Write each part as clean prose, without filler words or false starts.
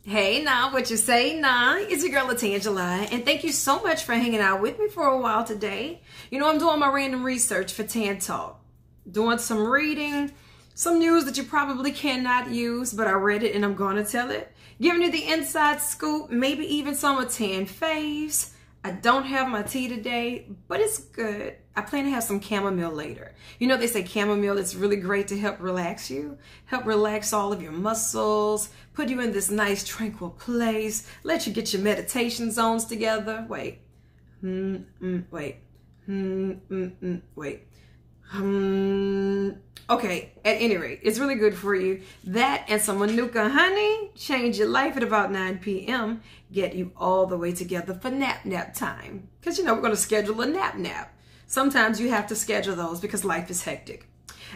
Hey now, what you say now? It's your girl LaTangela, and thank you so much for hanging out with me for a while today. You know, I'm doing my random research for Tan Talk, doing some reading, some news that you probably cannot use, but I read it and I'm going to tell it. Giving you the inside scoop, maybe even some of Tan faves. I don't have my tea today, but it's good. I plan to have some chamomile later. You know, they say chamomile is really great to help relax you, help relax all of your muscles, put you in this nice tranquil place, let you get your meditation zones together. Wait. Okay, at any rate, it's really good for you. That and some Manuka honey change your life at about 9 p.m. Get you all the way together for nap time. Because, you know, we're going to schedule a nap. Sometimes you have to schedule those because life is hectic.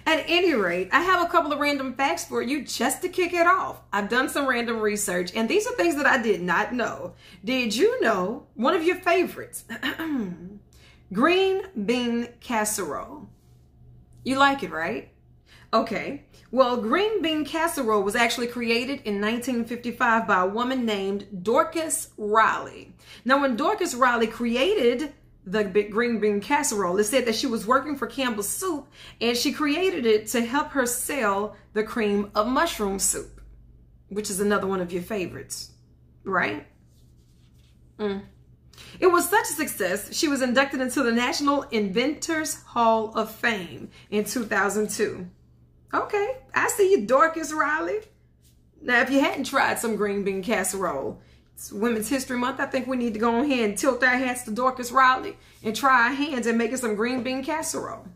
At any rate, I have a couple of random facts for you just to kick it off. I've done some random research, and these are things that I did not know. Did you know one of your favorites? Green bean casserole. You like it, right? Okay. Well, green bean casserole was actually created in 1955 by a woman named Dorcas Riley. Now, when Dorcas Riley created the green bean casserole, it said that she was working for Campbell's Soup, and she created it to help her sell the cream of mushroom soup, which is another one of your favorites, right? It was such a success, she was inducted into the National Inventors Hall of Fame in 2002. Okay, I see you, Dorcas Riley. Now, if you hadn't tried some green bean casserole, it's Women's History Month. I think we need to go ahead and tilt our hats to Dorcas Riley and try our hands at making some green bean casserole.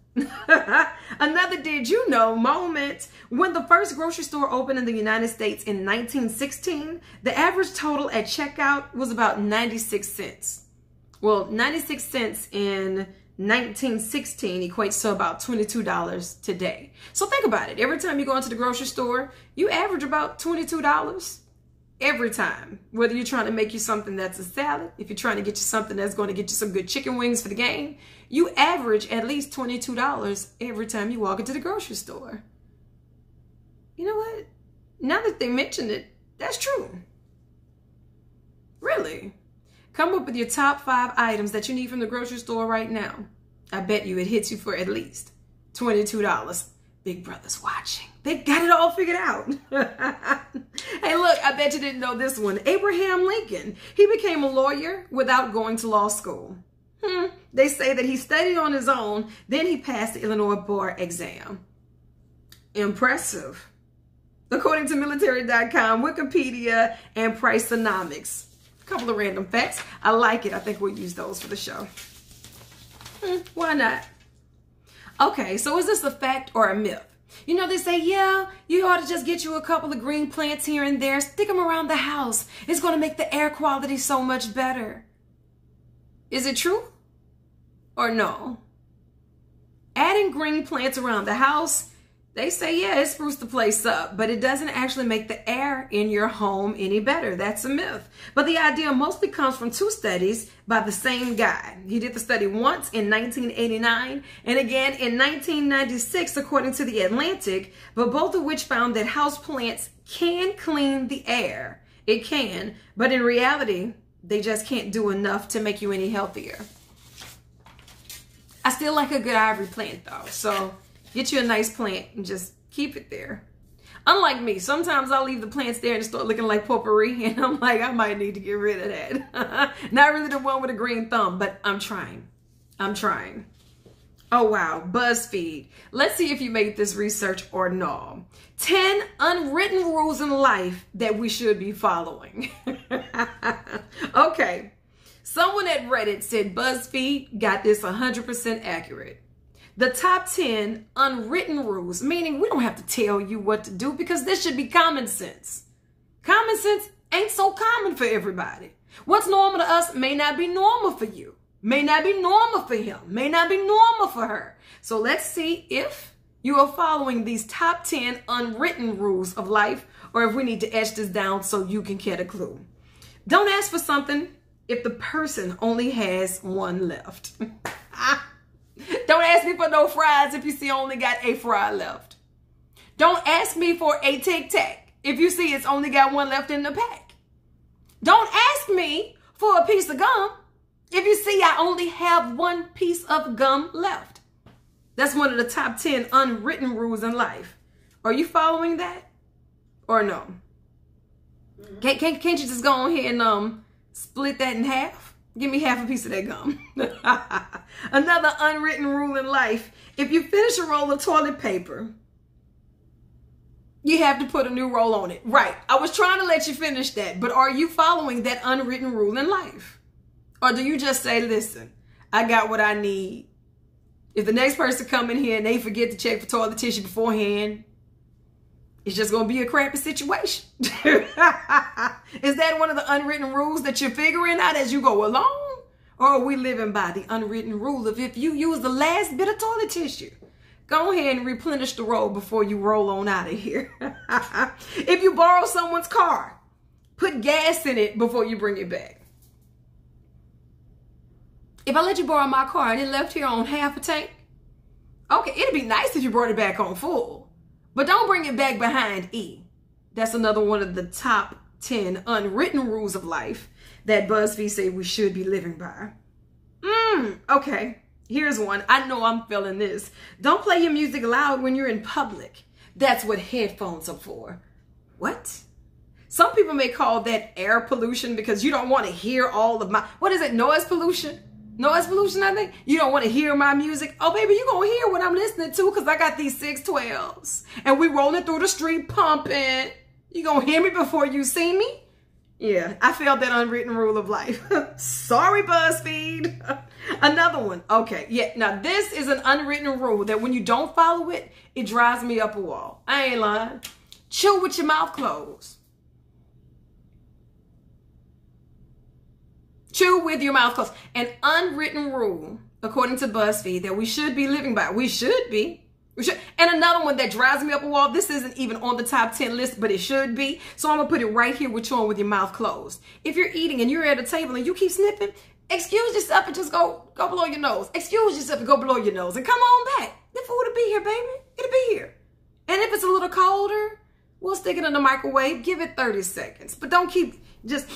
Another did you know moment. When the first grocery store opened in the United States in 1916, the average total at checkout was about 96 cents. Well, 96 cents in 1916 equates to about $22 today. So think about it. Every time you go into the grocery store, you average about $22 every time. Whether you're trying to make you something that's a salad, if you're trying to get you something that's going to get you some good chicken wings for the game, you average at least $22 every time you walk into the grocery store. You know what? Now that they mention it, that's true. Really? Come up with your top 5 items that you need from the grocery store right now. I bet you it hits you for at least $22. Big Brother's watching. They got it all figured out. Hey, look, I bet you didn't know this one. Abraham Lincoln. He became a lawyer without going to law school. They say that he studied on his own, then he passed the Illinois bar exam. Impressive. According to military.com, Wikipedia, and Priceonomics. Couple of random facts. I like it. I think we'll use those for the show. Why not? Okay, so is this a fact or a myth? You know, they say, yeah, you ought to just get you a couple of green plants here and there. Stick them around the house. It's going to make the air quality so much better. Is it true or no? Adding green plants around the house, they say, yeah, it spruces the place up, but it doesn't actually make the air in your home any better. That's a myth. But the idea mostly comes from 2 studies by the same guy. He did the study once in 1989 and again in 1996, according to The Atlantic, but both of which found that houseplants can clean the air. It can, but in reality, they just can't do enough to make you any healthier. I still like a good ivory plant though, so get you a nice plant and just keep it there. Unlike me, sometimes I'll leave the plants there and start looking like potpourri, and I'm like, I might need to get rid of that. Not really the one with a green thumb, but I'm trying. Oh, wow. BuzzFeed. Let's see if you made this research or no. 10 unwritten rules in life that we should be following. Okay. Someone at Reddit said BuzzFeed got this 100% accurate. The top 10 unwritten rules, meaning we don't have to tell you what to do because this should be common sense. Common sense ain't so common for everybody. What's normal to us may not be normal for you, may not be normal for him, may not be normal for her. So let's see if you are following these top 10 unwritten rules of life, or if we need to etch this down so you can get a clue. Don't ask for something if the person only has one left. Don't ask me for no fries if you see only got a fry left. Don't ask me for a Tic Tac if you see it's only got one left in the pack. Don't ask me for a piece of gum if you see I only have one piece of gum left. That's one of the top 10 unwritten rules in life. Are you following that or no? Can't you just go on here and split that in half? Give me half a piece of that gum. Another unwritten rule in life. If you finish a roll of toilet paper, you have to put a new roll on it. Right. I was trying to let you finish that, but are you following that unwritten rule in life? Or do you just say, listen, I got what I need. If the next person come in here and they forget to check for toilet tissue beforehand, it's just going to be a crappy situation. Is that one of the unwritten rules that you're figuring out as you go along? Or are we living by the unwritten rule of if you use the last bit of toilet tissue, go ahead and replenish the roll before you roll on out of here. If you borrow someone's car, put gas in it before you bring it back. If I let you borrow my car and it left here on half a tank, okay, it'd be nice if you brought it back on full. But don't bring it back behind E. That's another one of the top 10 unwritten rules of life that BuzzFeed say we should be living by. Okay, here's one. I know I'm feeling this. Don't play your music loud when you're in public. That's what headphones are for. What? Some people may call that air pollution because you don't want to hear all of my, what is it, noise pollution? Noise pollution, I think. You don't want to hear my music. Oh, baby, you're going to hear what I'm listening to because I got these 612s. And we rolling through the street pumping. You going to hear me before you see me? Yeah, I failed that unwritten rule of life. Sorry, BuzzFeed. Another one. Okay, yeah. Now, this is an unwritten rule that when you don't follow it, it drives me up a wall. I ain't lying. Chew with your mouth closed. Chew with your mouth closed. An unwritten rule, according to BuzzFeed, that we should be living by. We should be. We should. And another one that drives me up a wall. This isn't even on the top 10 list, but it should be. So I'm going to put it right here with you on with your mouth closed. If you're eating and you're at a table and you keep snipping, excuse yourself and just go blow your nose. Excuse yourself and go blow your nose. And come on back. The food will be here, baby. It'll be here. And if it's a little colder, we'll stick it in the microwave. Give it 30 seconds. But don't keep just...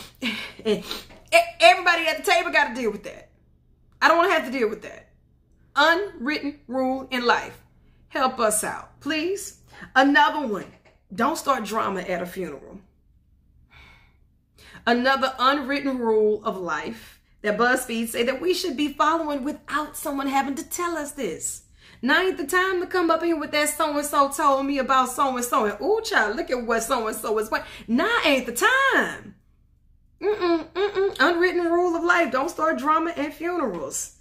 Everybody at the table got to deal with that. I don't want to have to deal with that. Unwritten rule in life. Help us out, please. Another one. Don't start drama at a funeral. Another unwritten rule of life that BuzzFeed say that we should be following without someone having to tell us this. Now ain't the time to come up here with that so-and-so told me about so-and-so. And ooh, child, look at what so-and-so is. Now ain't the time. Unwritten rule of life. Don't start drama at funerals.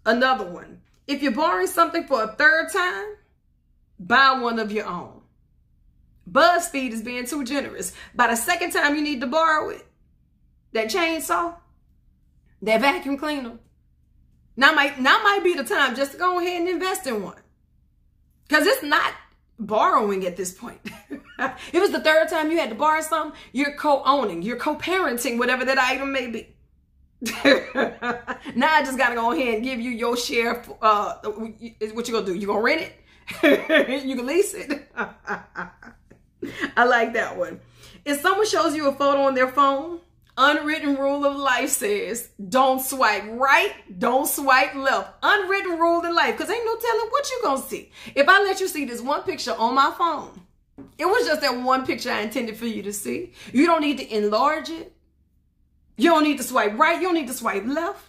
Another one. If you're borrowing something for a third time, buy one of your own. BuzzFeed is being too generous. By the second time you need to borrow it, that chainsaw, that vacuum cleaner, now might be the time just to go ahead and invest in one. Because it's not borrowing at this point. It was the third time you had to borrow something, you're co-owning, you're co-parenting whatever that item may be. Now I just got to go ahead and give you your share. What you going to do? You going to rent it? You can lease it. I like that one. If someone shows you a photo on their phone, unwritten rule of life says, don't swipe right, don't swipe left. Unwritten rule in life, because ain't no telling what you going to see. If I let you see this one picture on my phone, it was just that one picture I intended for you to see. You don't need to enlarge it. You don't need to swipe right. You don't need to swipe left.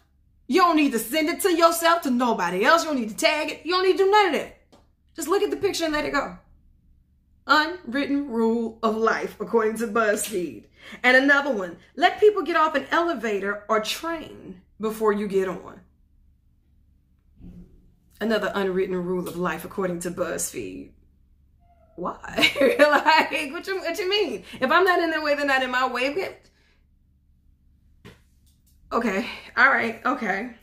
You don't need to send it to yourself, to nobody else. You don't need to tag it. You don't need to do none of that. Just look at the picture and let it go. Unwritten rule of life, according to BuzzFeed. And another one, let people get off an elevator or train before you get on. Another unwritten rule of life, according to BuzzFeed. Why? Like, what you mean? If I'm not in their way, they're not in my way. Okay. All right. Okay.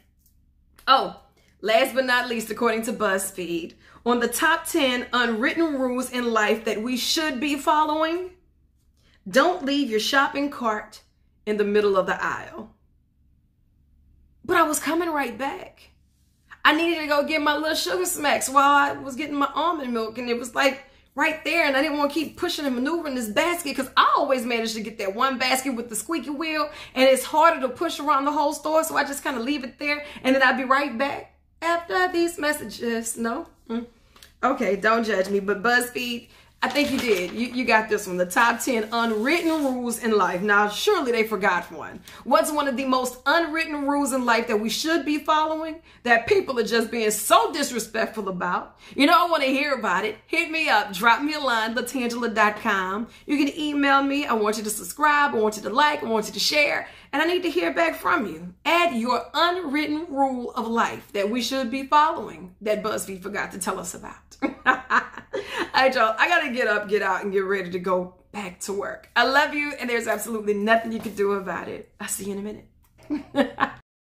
Oh, last but not least, according to BuzzFeed, on the top 10 unwritten rules in life that we should be following, don't leave your shopping cart in the middle of the aisle. But I was coming right back. I needed to go get my little sugar smacks while I was getting my almond milk, and it was like right there, and I didn't want to keep pushing and maneuvering this basket because I always managed to get that one basket with the squeaky wheel, and it's harder to push around the whole store, so I just kind of leave it there, and then I'll be right back after these messages. No? Okay, don't judge me, but BuzzFeed, I think you did. You got this one. The top 10 unwritten rules in life. Now, surely they forgot one. What's one of the most unwritten rules in life that we should be following that people are just being so disrespectful about? You know, I want to hear about it. Hit me up. Drop me a line, LaTangela.com. You can email me. I want you to subscribe. I want you to like. I want you to share. And I need to hear back from you. Add your unwritten rule of life that we should be following that BuzzFeed forgot to tell us about. All right, y'all. I got to get up, get out, and get ready to go back to work. I love you, and there's absolutely nothing you can do about it. I'll see you in a minute.